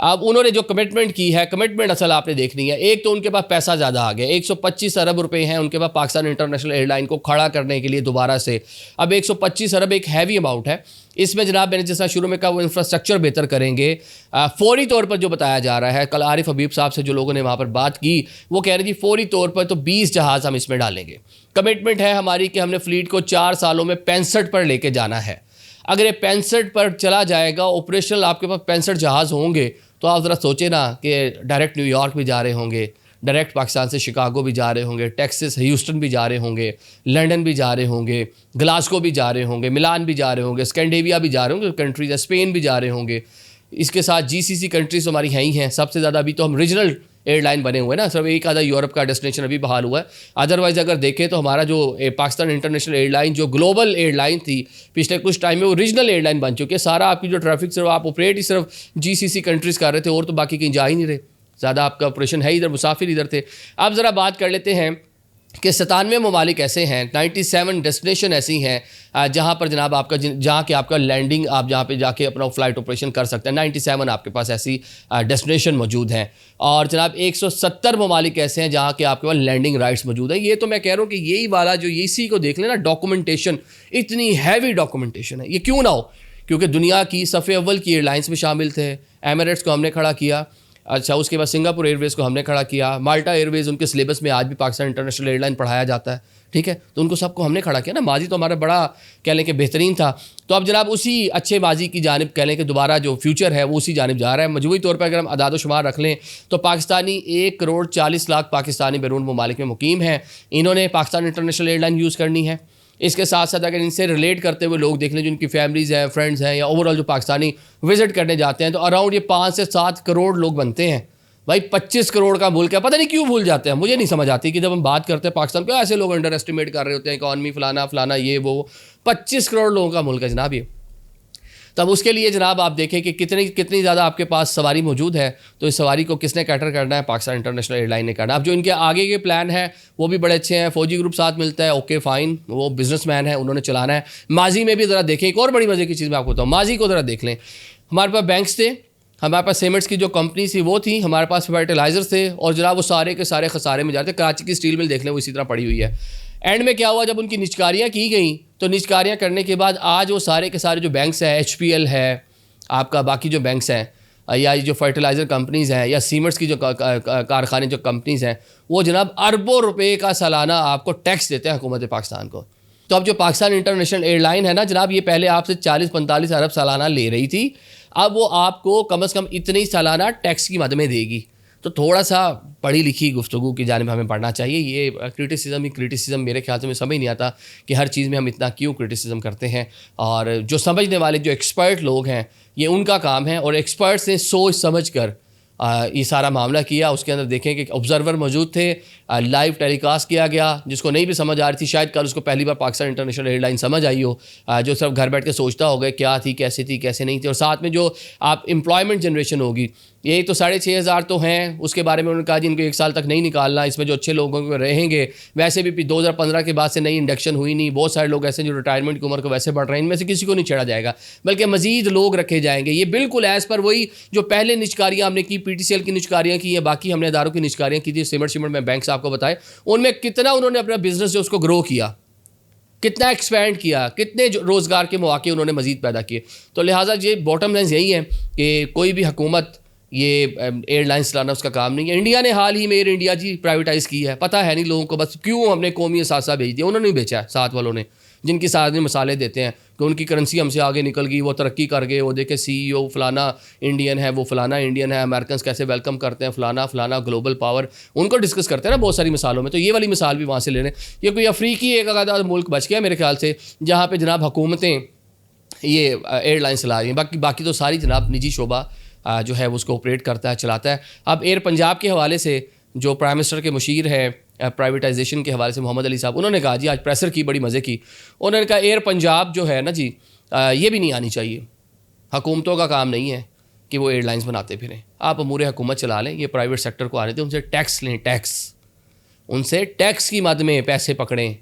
اب انہوں نے جو کمٹمنٹ کی ہے، کمٹمنٹ اصل آپ نے دیکھنی ہے. ایک تو ان کے پاس پیسہ زیادہ آ گیا، 125 ارب روپے ہیں ان کے پاس پاکستان انٹرنیشنل ایئر لائن کو کھڑا کرنے کے لیے دوبارہ سے. اب 125 ارب ایک ہیوی اماؤنٹ ہے. اس میں جناب میں نے جیسا شروع میں کہا وہ انفراسٹرکچر بہتر کریں گے. فوری طور پر جو بتایا جا رہا ہے، کل عارف حبیب صاحب سے جو لوگوں نے وہاں پر بات کی وہ کہہ رہے جی فوری طور پر تو 20 جہاز ہم اس میں ڈالیں گے. کمٹمنٹ ہے ہماری کہ ہم نے فلیٹ کو 4 سالوں میں 65 پر لے کے جانا ہے. اگر یہ 65 پر چلا جائے گا، آپریشنل آپ کے پاس 65 جہاز ہوں گے، تو آپ ذرا سوچیں نا کہ ڈائریکٹ نیو یارک بھی جا رہے ہوں گے، ڈائریکٹ پاکستان سے شکاگو بھی جا رہے ہوں گے، ٹیکسس ہیوسٹن بھی جا رہے ہوں گے، لنڈن بھی جا رہے ہوں گے، گلاسکو بھی جا رہے ہوں گے، ملان بھی جا رہے ہوں گے، اسکینڈیویا بھی جا رہے ہوں گے کنٹریز ہے، اسپین بھی جا رہے ہوں گے. اس کے ساتھ جی سی سی کنٹریز ہماری ہیں ہی ہیں. سب سے زیادہ ابھی تو ہم ریجنل ایئر لائن بنے ہوئے ہیں نا، صرف ایک آدھا یورپ کا ڈیسٹینیشن ابھی بحال ہوا ہے. ادروائز اگر دیکھیں تو ہمارا جو پاکستان انٹرنیشنل ایئر لائن جو گلوبل ایئر لائن تھی پچھلے کچھ ٹائم میں، وہ ریجنل ایئر لائن بن چکی ہے. سارا آپ کی جو ٹریفک صرف آپ آپریٹ ہی صرف جی سی سی کنٹریز کر رہے تھے، اور تو باقی کہیں جا ہی نہیں رہے. زیادہ آپ کا آپریشن ہے ادھر، مسافر ادھر تھے. اب ذرا بات کر لیتے ہیں کہ 97 ممالک ایسے ہیں، 97 ڈیسٹینیشن ایسی ہیں جہاں پر جناب آپ کا جہاں کہ آپ کا لینڈنگ آپ جہاں پہ جا کے اپنا فلائٹ آپریشن کر سکتے ہیں. 97 آپ کے پاس ایسی ڈیسٹینیشن موجود ہیں. اور جناب 170 ممالک ایسے ہیں جہاں کہ آپ کے پاس لینڈنگ رائٹس موجود ہیں. یہ تو میں کہہ رہا ہوں کہ یہی والا جو اسی کو دیکھ لیں نا، ڈاکومنٹیشن اتنی ہیوی ڈاکومنٹیشن ہے. یہ کیوں نہ ہو؟ کیونکہ دنیا کی صف اول کی ایئر لائنس میں شامل تھے. ایمریٹس کو ہم نے کھڑا کیا، اچھا اس کے بعد سنگاپور ایئر ویز کو ہم نے کھڑا کیا، مالٹا ایئر ویز ان کے سلیبس میں آج بھی پاکستان انٹرنیشنل ایئر لائن پڑھایا جاتا ہے. ٹھیک ہے، تو ان کو سب کو ہم نے کھڑا کیا نا. ماضی تو ہمارا بڑا کہہ لیں کہ بہترین تھا. تو اب جناب اسی اچھے ماضی کی جانب کہہ لیں کہ دوبارہ جو فیوچر ہے وہ اسی جانب جا رہا ہے. مجموعی طور پر اگر ہم اعداد و شمار رکھ لیں تو پاکستانی 1 کروڑ 40 لاکھ پاکستانی بیرون ممالک میں مقیم ہیں. انہوں نے Pakistan international air line use کرنی ہے. اس کے ساتھ ساتھ اگر ان سے ریلیٹ کرتے ہوئے لوگ دیکھ لیں، جن کی فیملیز ہیں، فرینڈز ہیں، یا اوور آل جو پاکستانی وزٹ کرنے جاتے ہیں، تو اراؤنڈ یہ 5 سے 7 کروڑ لوگ بنتے ہیں. بھائی 25 کروڑ کا ملک ہے. پتہ نہیں کیوں بھول جاتے ہیں، مجھے نہیں سمجھ آتی کہ جب ہم بات کرتے ہیں پاکستان کو ایسے لوگ انڈر ایسٹیمیٹ کر رہے ہوتے ہیں، اکانومی فلانا فلانا یہ وہ. 25 کروڑ لوگوں کا ملک ہے جناب یہ. تب اس کے لیے جناب آپ دیکھیں کہ کتنی زیادہ آپ کے پاس سواری موجود ہے. تو اس سواری کو کس نے کیٹر کرنا ہے؟ پاکستان انٹرنیشنل ایئر لائن نے کرنا. اب جو ان کے آگے کے پلان ہیں وہ بھی بڑے اچھے ہیں. فوجی گروپ ساتھ ملتا ہے، اوکے فائن، وہ بزنس مین ہے، انہوں نے چلانا ہے. ماضی میں بھی ذرا دیکھیں، ایک اور بڑی مزے کی چیز میں آپ کو بتاؤں، ماضی کو ذرا دیکھ لیں. ہمارے پاس بینکس تھے، ہمارے پاس سیمنٹس کی جو کمپنی تھی وہ تھی، ہمارے پاس فرٹیلائزر تھے، اور جناب وہ سارے کے سارے خسارے میں جاتے. کراچی کی اسٹیل مل دیکھ لیں، وہ اسی طرح پڑی ہوئی ہے. اینڈ میں کیا ہوا، جب ان کی نجکاریاں کی گئیں تو نجکاریاں کرنے کے بعد آج وہ سارے کے سارے جو بینکس ہیں، ایچ پی ایل ہے آپ کا، باقی جو بینکس ہیں، یا جو فرٹیلائزر کمپنیز ہیں، یا سیمنٹس کی جو کارخانے جو کمپنیز ہیں، وہ جناب اربوں روپے کا سالانہ آپ کو ٹیکس دیتے ہیں حکومت پاکستان کو. تو اب جو پاکستان انٹرنیشنل ایئر لائن ہے نا جناب، یہ پہلے آپ سے 40-45 ارب سالانہ لے رہی تھی، اب وہ آپ کو کم از کم اتنے ہی سالانہ ٹیکس کی مد میں دے گی. تو تھوڑا سا پڑھی لکھی گفتگو کی جانب ہمیں پڑھنا چاہیے. یہ کرٹیسزم میرے خیال سے میں سمجھ نہیں آتا کہ ہر چیز میں ہم اتنا کیوں کرٹیسزم کرتے ہیں. اور جو سمجھنے والے جو ایکسپرٹ لوگ ہیں، یہ ان کا کام ہے، اور ایکسپرٹس نے سوچ سمجھ کر یہ سارا معاملہ کیا. اس کے اندر دیکھیں کہ آبزرور موجود تھے، لائیو ٹیلی کاسٹ کیا گیا. جس کو نہیں بھی سمجھ آ رہی تھی، شاید کل اس کو پہلی بار پاکستان انٹرنیشنل ایئر لائن سمجھ آئی ہو، جو صرف گھر بیٹھ کے سوچتا ہوگا کیا تھی کیسے نہیں تھی. اور ساتھ میں جو آپ امپلائمنٹ جنریشن ہوگی، یہی تو 6,500 تو ہیں. اس کے بارے میں انہوں نے کہا جی ان کو 1 سال تک نہیں نکالنا، اس میں جو اچھے لوگوں کو رہیں گے. ویسے بھی 2015 کے بعد سے نئی انڈکشن ہوئی نہیں، بہت سارے لوگ ایسے جو ریٹائرمنٹ کی عمر کو ویسے بڑھ رہے ہیں، ان میں سے کسی کو نہیں چھیڑا جائے گا، بلکہ مزید لوگ رکھے جائیں گے. یہ بالکل ایز پر وہی جو پہلے نجکاریاں ہم نے کی، پی ٹی سی ایل کی نجکاریاں کی، یا باقی ہم نے اداروں کی نجکاریاں کی تھی، سیمنٹ میں بینکس آپ کو بتائے، ان میں کتنا انہوں نے اپنا بزنس جو اس کو گرو کیا، کتنا ایکسپینڈ کیا، کتنے روزگار کے مواقع انہوں نے مزید پیدا کیے. تو لہٰذا یہ باٹم لائن یہی ہے کہ کوئی بھی حکومت یہ ایئر لائنس چلانا اس کا کام نہیں ہے. انڈیا نے حال ہی میں ایئر انڈیا پرائیویٹائز کی ہے، پتہ ہے نہیں لوگوں کو، بس کیوں ہم نے قومی اثاثہ بھیج دیا. انہوں نے بیچا ہے ساتھ والوں نے، جن کی ساتھ میں مسالے دیتے ہیں کہ ان کی کرنسی ہم سے آگے نکل گئی، وہ ترقی کر گئے، وہ دیکھیں سی ای او فلانا انڈین ہے، وہ فلانا انڈین ہے، امریکنس کیسے ویلکم کرتے ہیں، فلانا گلوبل پاور، ان کو ڈسکس کرتے ہیں نا بہت ساری مثالوں میں. تو یہ والی مثال بھی وہاں سے لے رہے ہیں. یہ کوئی افریقی ایک آدھا ملک بچ گیا میرے خیال سے جہاں پہ جناب حکومتیں یہ ایئر لائن چلا رہی ہیں، باقی تو ساری جناب نجی شعبہ جو ہے اس کو آپریٹ کرتا ہے، چلاتا ہے. اب ایئر پنجاب کے حوالے سے جو پرائم منسٹر کے مشیر ہے پرائیویٹائزیشن کے حوالے سے، محمد علی صاحب، انہوں نے کہا جی آج پریسر کی بڑی مزے کی. انہوں نے کہا ایئر پنجاب جو ہے نا جی، یہ بھی نہیں آنی چاہیے. حکومتوں کا کام نہیں ہے کہ وہ ایئر لائنس بناتے پھریں. آپ امور حکومت چلا لیں، یہ پرائیویٹ سیکٹر کو آنے دیں، ان سے ٹیکس لیں، ان سے ٹیکس کی مد میں پیسے پکڑیں.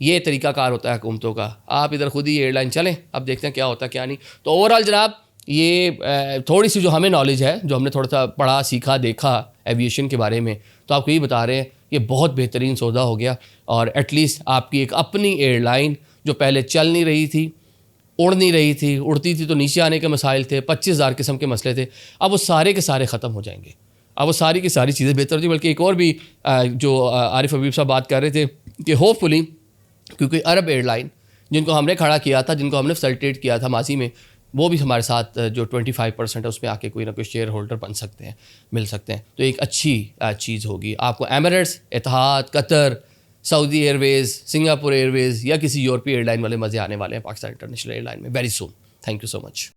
یہ طریقہ کار ہوتا ہے حکومتوں کا. آپ ادھر خود ہی ایئر لائن چلیں، اب دیکھتے ہیں کیا ہوتا ہے کیا نہیں. تو اوور آل جناب یہ تھوڑی سی جو ہمیں نالج ہے، جو ہم نے تھوڑا سا پڑھا سیکھا دیکھا ایویشن کے بارے میں، تو آپ کو یہ بتا رہے ہیں یہ بہت بہترین سودا ہو گیا. اور ایٹ لیسٹ آپ کی ایک اپنی ایئر لائن جو پہلے چل نہیں رہی تھی، اڑ نہیں رہی تھی، اڑتی تھی تو نیچے آنے کے مسائل تھے، 25,000 قسم کے مسئلے تھے، اب وہ سارے کے سارے ختم ہو جائیں گے. اب وہ ساری کی ساری چیزیں بہتر تھیں. بلکہ ایک اور بھی جو عارف حبیب صاحب بات کر رہے تھے کہ ہوپ فلی، کیونکہ عرب ایئر لائن جن کو ہم نے کھڑا کیا تھا، جن کو ہم نے فیسلٹیٹ کیا تھا ماضی میں، وہ بھی ہمارے ساتھ جو 25% ہے اس میں آ کے کوئی نہ کوئی شیئر ہولڈر بن سکتے ہیں، مل سکتے ہیں. تو ایک اچھی چیز ہوگی. آپ کو ایمریٹس، اتحاد، قطر، سعودی ایئر ویز، سنگاپور ایئر ویز یا کسی یورپی ایئر لائن والے مزے آنے والے ہیں پاکستان انٹرنیشنل ایئر لائن میں very soon. Thank you so much.